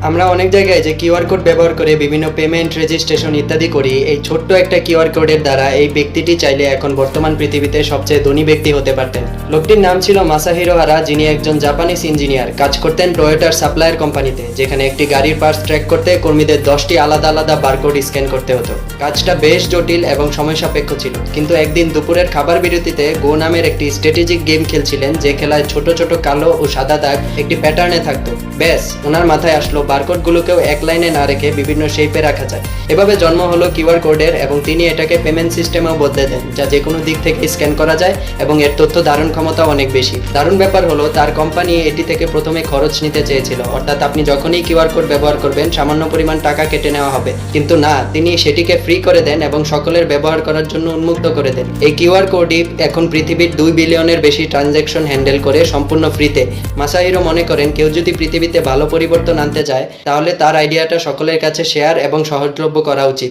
আমরা অনেক জায়গায় যে কিউআর কোড ব্যবহার করে বিভিন্ন পেমেন্ট রেজিস্ট্রেশন ইত্যাদি করি, এই ছোট্ট একটা কিউআর কোডের দ্বারা এই ব্যক্তিটি চাইলে এখন বর্তমান পৃথিবীতে সবচেয়ে ধনী ব্যক্তি হতে পারতেন। লোকটির নাম ছিল মাসাহিরো হারা, যিনি একজন জাপানিজ ইঞ্জিনিয়ার, কাজ করতেন টয়োটার সাপ্লায়ার কোম্পানিতে, যেখানে একটি গাড়ির পার্টস ট্র্যাক করতে কর্মীদের 10টি আলাদা আলাদা বারকোড স্ক্যান করতে হতো। কাজটা বেশ জটিল এবং সময় সাপেক্ষ ছিল, কিন্তু একদিন দুপুরের খাবার বিরতিতে গো নামের একটি স্ট্র্যাটেজিক গেম খেলছিলেন, যে খেলায় ছোট ছোট কালো ও সাদা দাগ একটি প্যাটার্নে থাকতো। ব্যাস, ওনার মাথায় আসলো বারকোডগুলোকেও এক লাইনে না রেখে বিভিন্ন শেপে রাখা যায়। এভাবে জন্ম হলো কিউআর কোডের, এবং তিনি এটাকে পেমেন্ট সিস্টেমেও বদলে দেন, যা যে কোনো দিক থেকে স্ক্যান করা যায় এবং এর তথ্য ধারণ ক্ষমতা অনেক বেশি। দারুণ ব্যাপার হলো, তার কোম্পানি এটি থেকে প্রথমে খরচ নিতে চেয়েছিল, অর্থাৎ আপনি যখনই কিউআর কোড ব্যবহার করবেন সামান্য পরিমাণ টাকা কেটে নেওয়া হবে, কিন্তু না, তিনি সেটিকে ফ্রি করে দেন এবং সকলের ব্যবহার করার জন্য উন্মুক্ত করে দেন। এই কিউআর কোডই এখন পৃথিবীর 2 বিলিয়নের বেশি ট্রানজ্যাকশন হ্যান্ডেল করে সম্পূর্ণ ফ্রিতে। মাসাহিরো মনে করেন, কেউ যদি পৃথিবীতে ভালো পরিবর্তন আনতে চায় তাহলে তার আইডিয়াটা সকলের কাছে শেয়ার এবং সহজলভ্য করা উচিত।